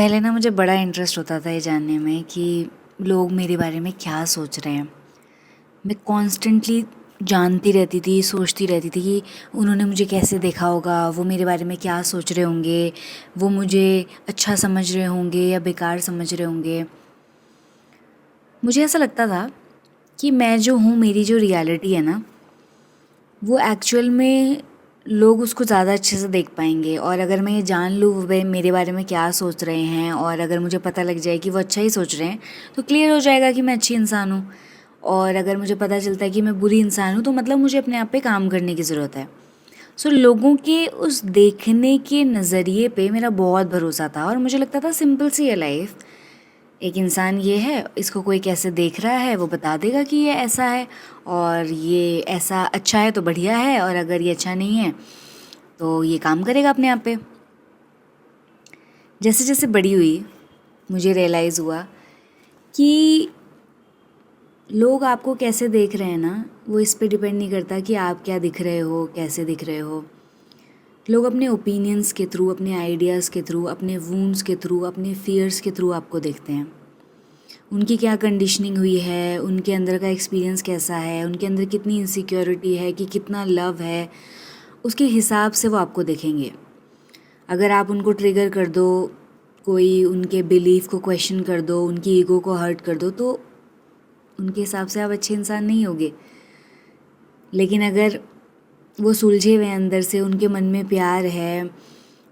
पहले ना मुझे बड़ा इंटरेस्ट होता था ये जानने में कि लोग मेरे बारे में क्या सोच रहे हैं। मैं कॉन्स्टेंटली जानती रहती थी, सोचती रहती थी कि उन्होंने मुझे कैसे देखा होगा, वो मेरे बारे में क्या सोच रहे होंगे, वो मुझे अच्छा समझ रहे होंगे या बेकार समझ रहे होंगे। मुझे ऐसा लगता था कि मैं जो हूँ, मेरी जो रियलिटी है ना, वो एक्चुअल में लोग उसको ज़्यादा अच्छे से देख पाएंगे। और अगर मैं ये जान लूँ वे मेरे बारे में क्या सोच रहे हैं और अगर मुझे पता लग जाए कि वो अच्छा ही सोच रहे हैं तो क्लियर हो जाएगा कि मैं अच्छी इंसान हूँ। और अगर मुझे पता चलता है कि मैं बुरी इंसान हूँ तो मतलब मुझे अपने आप पे काम करने की ज़रूरत है। सो लोगों के उस देखने के नज़रिए पे मेरा बहुत भरोसा था और मुझे लगता था सिंपल सी है लाइफ। एक इंसान ये है, इसको कोई कैसे देख रहा है वो बता देगा कि ये ऐसा है, और ये ऐसा अच्छा है तो बढ़िया है, और अगर ये अच्छा नहीं है तो ये काम करेगा अपने आप पे। जैसे जैसे बड़ी हुई मुझे रियलाइज़ हुआ कि लोग आपको कैसे देख रहे हैं ना, वो इस पे डिपेंड नहीं करता कि आप क्या दिख रहे हो, कैसे दिख रहे हो। लोग अपने ओपिनियंस के थ्रू, अपने आइडियाज़ के थ्रू, अपने वूंड्स के थ्रू, अपने फियर्स के थ्रू आपको देखते हैं। उनकी क्या कंडीशनिंग हुई है, उनके अंदर का एक्सपीरियंस कैसा है, उनके अंदर कितनी इनसिक्योरिटी है, कि कितना लव है, उसके हिसाब से वो आपको देखेंगे। अगर आप उनको ट्रिगर कर दो, कोई उनके बिलीफ को क्वेश्चन कर दो, उनकी ईगो को हर्ट कर दो, तो उनके हिसाब से आप अच्छे इंसान नहीं होगे। लेकिन अगर वो सुलझे हुए हैं अंदर से, उनके मन में प्यार है,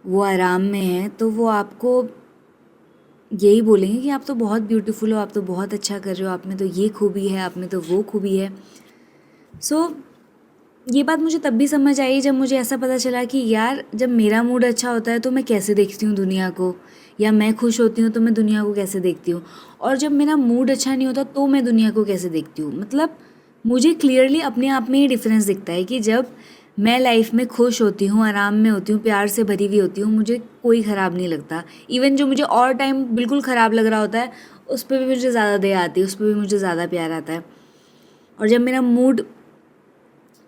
वो आराम में हैं, तो वो आपको यही बोलेंगे कि आप तो बहुत ब्यूटीफुल हो, आप तो बहुत अच्छा कर रहे हो, आप में तो ये खूबी है, आप में तो वो खूबी है। सो ये बात मुझे तब भी समझ आई जब मुझे ऐसा पता चला कि यार, जब मेरा मूड अच्छा होता है तो मैं कैसे देखती हूँ दुनिया को, या मैं खुश होती हूँ तो मैं दुनिया को कैसे देखती हूँ, और जब मेरा मूड अच्छा नहीं होता तो मैं दुनिया को कैसे देखती हूँ। मतलब मुझे क्लियरली अपने आप में ही डिफरेंस दिखता है कि जब मैं लाइफ में खुश होती हूँ, आराम में होती हूँ, प्यार से भरी हुई होती हूँ, मुझे कोई ख़राब नहीं लगता। इवन जो मुझे और टाइम बिल्कुल ख़राब लग रहा होता है, उस पर भी मुझे ज़्यादा दया आती है, उस पर भी मुझे ज़्यादा प्यार आता है। और जब मेरा मूड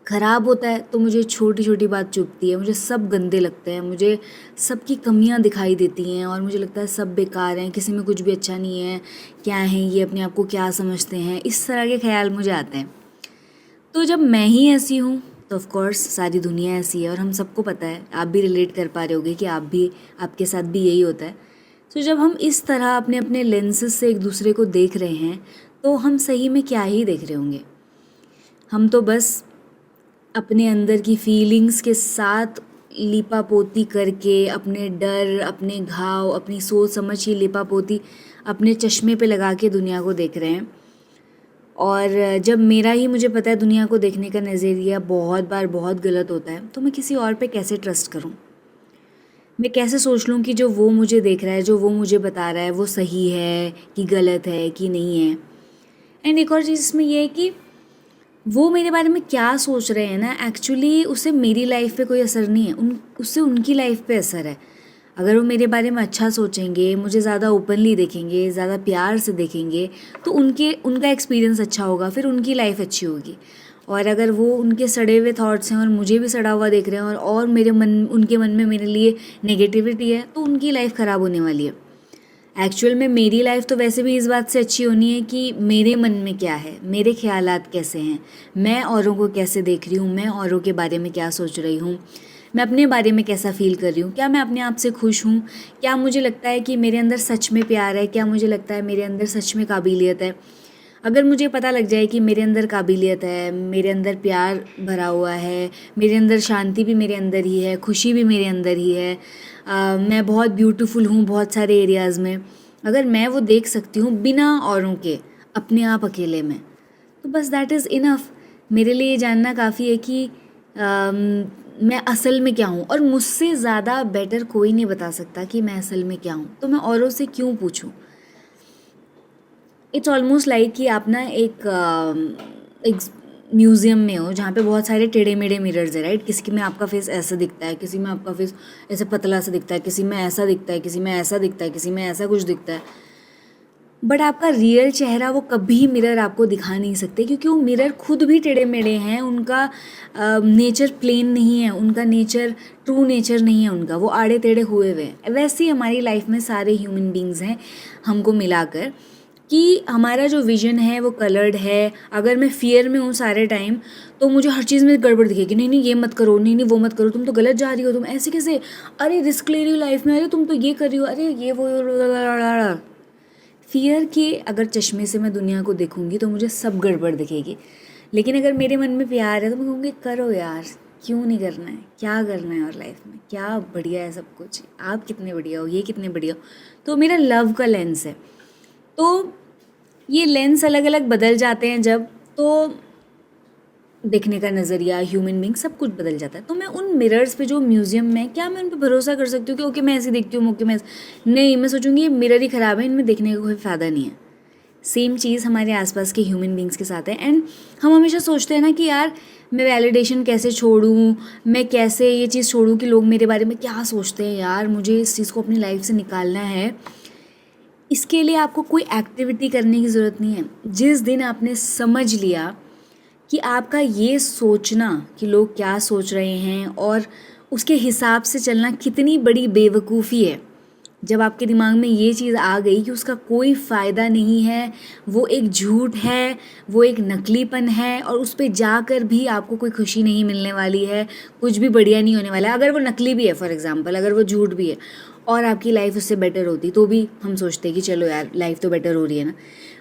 ख़राब होता है तो मुझे छोटी छोटी बात चुभती है, मुझे सब गंदे लगते हैं, मुझे सबकी कमियां दिखाई देती हैं और मुझे लगता है सब बेकार हैं, किसी में कुछ भी अच्छा नहीं है, क्या है ये, अपने आप को क्या समझते हैं, इस तरह के ख्याल मुझे आते हैं। तो जब मैं ही ऐसी हूँ तो ऑफ कोर्स सारी दुनिया ऐसी है, और हम सबको पता है, आप भी रिलेट कर पा रहे होगे कि आप भी, आपके साथ भी यही होता है। तो जब हम इस तरह अपने अपने लेंसेज से एक दूसरे को देख रहे हैं तो हम सही में क्या ही देख रहे होंगे। हम तो बस अपने अंदर की फीलिंग्स के साथ लिपापोती करके, अपने डर, अपने घाव, अपनी सोच समझ की लिपापोती अपने चश्मे पे लगा के दुनिया को देख रहे हैं। और जब मेरा ही, मुझे पता है, दुनिया को देखने का नज़रिया बहुत बार बहुत गलत होता है, तो मैं किसी और पे कैसे ट्रस्ट करूं? मैं कैसे सोच लूं कि जो वो मुझे देख रहा है, जो वो मुझे बता रहा है, वो सही है कि गलत है कि नहीं है। एंड एक और चीज़ इसमें ये है कि वो मेरे बारे में क्या सोच रहे हैं ना, एक्चुअली उससे मेरी लाइफ पे कोई असर नहीं है, उससे उनकी लाइफ पे असर है। अगर वो मेरे बारे में अच्छा सोचेंगे, मुझे ज़्यादा ओपनली देखेंगे, ज़्यादा प्यार से देखेंगे, तो उनका एक्सपीरियंस अच्छा होगा, फिर उनकी लाइफ अच्छी होगी। और अगर वो उनके सड़े हुए थॉट्स हैं और मुझे भी सड़ा हुआ देख रहे हैं, और मेरे मन, उनके मन में मेरे लिए नेगेटिविटी है, तो उनकी लाइफ ख़राब होने वाली है। एक्चुअल में मेरी लाइफ तो वैसे भी इस बात से अच्छी होनी है कि मेरे मन में क्या है, मेरे ख्यालात कैसे हैं, मैं औरों को कैसे देख रही हूँ, मैं औरों के बारे में क्या सोच रही हूँ, मैं अपने बारे में कैसा फ़ील कर रही हूँ, क्या मैं अपने आप से खुश हूँ, क्या मुझे लगता है कि मेरे अंदर सच में प्यार है, क्या मुझे लगता है मेरे अंदर सच में काबिलियत है। अगर मुझे पता लग जाए कि मेरे अंदर काबिलियत है, मेरे अंदर प्यार भरा हुआ है, मेरे अंदर शांति भी मेरे अंदर ही है, खुशी भी मेरे अंदर ही है, मैं बहुत ब्यूटीफुल हूँ बहुत सारे एरियाज़ में, अगर मैं वो देख सकती हूँ बिना औरों के, अपने आप अकेले में, तो बस दैट इज़ इनफ। मेरे लिए ये जानना काफ़ी है कि मैं असल में क्या हूँ, और मुझसे ज़्यादा बेटर कोई नहीं बता सकता कि मैं असल में क्या हूँ, तो मैं औरों से क्यों पूछूँ। इट्स ऑलमोस्ट लाइक कि आप ना एक म्यूज़ियम में हो जहाँ पे बहुत सारे टेढ़े मेढ़े मिरर्स है, राइट। किसी में आपका फेस ऐसा दिखता है, किसी में आपका फेस ऐसे पतला सा दिखता है, किसी में ऐसा दिखता है, किसी में ऐसा दिखता है, किसी में ऐसा कुछ दिखता है। बट आपका रियल चेहरा वो कभी मिरर आपको दिखा नहीं सकते, क्योंकि वो मिरर खुद भी टेढ़े मेढ़े हैं, उनका नेचर प्लेन नहीं है, उनका नेचर ट्रू नेचर नहीं है उनका, वो आड़े टेढ़े हुए हुए हैं। वैसे ही हमारी लाइफ में सारे ह्यूमन बींग्स हैं हमको मिलाकर, कि हमारा जो विजन है वो कलर्ड है। अगर मैं फियर में हूँ सारे टाइम तो मुझे हर चीज़ में गड़बड़ दिखेगी, नहीं नहीं ये मत करो, नहीं नहीं वो मत करो, तुम तो गलत जा रही हो, तुम ऐसे कैसे, अरे रिस्क ले रही हो लाइफ में, अरे तुम तो ये कर रही हो, अरे ये वो। फियर के अगर चश्मे से मैं दुनिया को देखूंगी तो मुझे सब गड़बड़ दिखेगी। लेकिन अगर मेरे मन में प्यार है तो मैं कहूँगी करो यार, क्यों नहीं करना है, क्या करना है और लाइफ में, क्या बढ़िया है सब कुछ, आप कितने बढ़िया हो, ये कितने बढ़िया हो। तो मेरा लव का लेंस है। तो ये लेंस अलग अलग बदल जाते हैं जब, तो देखने का नज़रिया, ह्यूमन बींग, सब कुछ बदल जाता है। तो मैं उन मिरर्स पे जो म्यूज़ियम में, क्या मैं उन पे भरोसा कर सकती हूँ कि ओके मैं ऐसे देखती हूँ, ओके मैं नहीं, मैं सोचूंगी ये मिरर ही ख़राब है, इनमें देखने का कोई फ़ायदा नहीं है। सेम चीज़ हमारे आसपास के ह्यूमन बींग्स के साथ है। एंड हम हमेशा सोचते हैं ना कि यार मैं वैलिडेशन कैसे छोड़ूँ, मैं कैसे ये चीज़ छोड़ूँ कि लोग मेरे बारे में क्या सोचते हैं, यार मुझे इस चीज़ को अपनी लाइफ से निकालना है। इसके लिए आपको कोई एक्टिविटी करने की ज़रूरत नहीं है। जिस दिन आपने समझ लिया कि आपका ये सोचना कि लोग क्या सोच रहे हैं और उसके हिसाब से चलना कितनी बड़ी बेवकूफ़ी है, जब आपके दिमाग में ये चीज़ आ गई कि उसका कोई फ़ायदा नहीं है, वो एक झूठ है, वो एक नकलीपन है, और उस पे जाकर भी आपको कोई खुशी नहीं मिलने वाली है, कुछ भी बढ़िया नहीं होने वाला है। अगर वो नकली भी है, फॉर एग्ज़ाम्पल अगर वो झूठ भी है और आपकी लाइफ उससे बेटर होती, तो भी हम सोचते हैं कि चलो यार लाइफ तो बेटर हो रही है ना।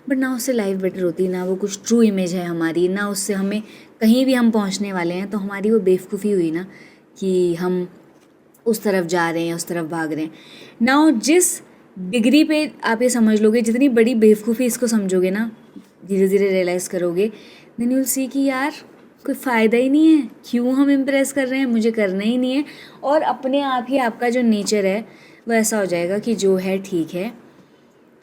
बट ना उससे लाइफ बेटर होती, ना वो कुछ ट्रू इमेज है हमारी, ना उससे हमें कहीं भी हम पहुंचने वाले हैं। तो हमारी वो बेवकूफ़ी हुई ना कि हम उस तरफ जा रहे हैं, उस तरफ भाग रहे हैं। नाउ जिस डिग्री पे आप ये समझ लोगे, जितनी बड़ी बेवकूफ़ी इसको समझोगे ना, धीरे धीरे रियलाइज़ करोगे, देन यूल सी कि यार कोई फ़ायदा ही नहीं है, क्यों हम इम्प्रेस कर रहे हैं, मुझे करना ही नहीं है। और अपने आप ही आपका जो नेचर है वो ऐसा हो जाएगा कि जो है ठीक है,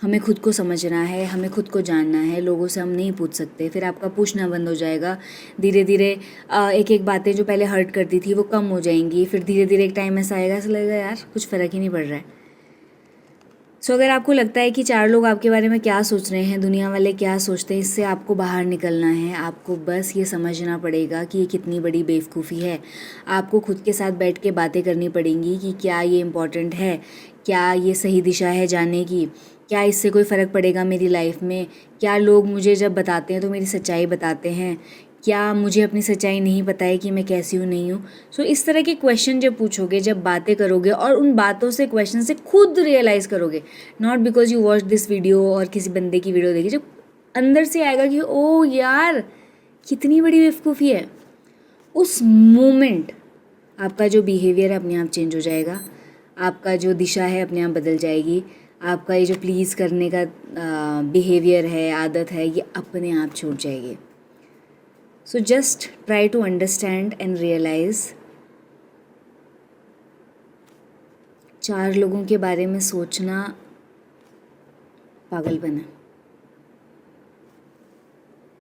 हमें खुद को समझना है, हमें खुद को जानना है, लोगों से हम नहीं पूछ सकते। फिर आपका पूछना बंद हो जाएगा। धीरे धीरे एक एक बातें जो पहले हर्ट करती थी वो कम हो जाएंगी। फिर धीरे धीरे एक टाइम ऐसा आएगा, ऐसा लगेगा यार कुछ फ़र्क ही नहीं पड़ रहा है। सो अगर आपको लगता है कि चार लोग आपके बारे में क्या सोच रहे हैं, दुनिया वाले क्या सोचते हैं, इससे आपको बाहर निकलना है। आपको बस ये समझना पड़ेगा कि ये कितनी बड़ी बेवकूफ़ी है। आपको खुद के साथ बैठ के बातें करनी पड़ेंगी कि क्या ये इम्पोर्टेंट है, क्या ये सही दिशा है जाने की, क्या इससे कोई फ़र्क पड़ेगा मेरी लाइफ में, क्या लोग मुझे जब बताते हैं तो मेरी सच्चाई बताते हैं, क्या मुझे अपनी सच्चाई नहीं पता है कि मैं कैसी हूँ, नहीं हूँ। सो इस तरह के क्वेश्चन जब पूछोगे, जब बातें करोगे, और उन बातों से, क्वेश्चन से खुद रियलाइज़ करोगे, not because you watch this video और किसी बंदे की वीडियो देखी, जब अंदर से आएगा कि ओ यार कितनी बड़ी बेवकूफ़ी है, उस मोमेंट आपका जो बिहेवियर है अपने आप चेंज हो जाएगा। आपका जो दिशा है अपने आप बदल जाएगी। आपका ये जो प्लीज़ करने का बिहेवियर है, आदत है, ये अपने आप छूट जाएगी। So just try to understand and realize, चार लोगों के बारे में सोचना पागलपन है।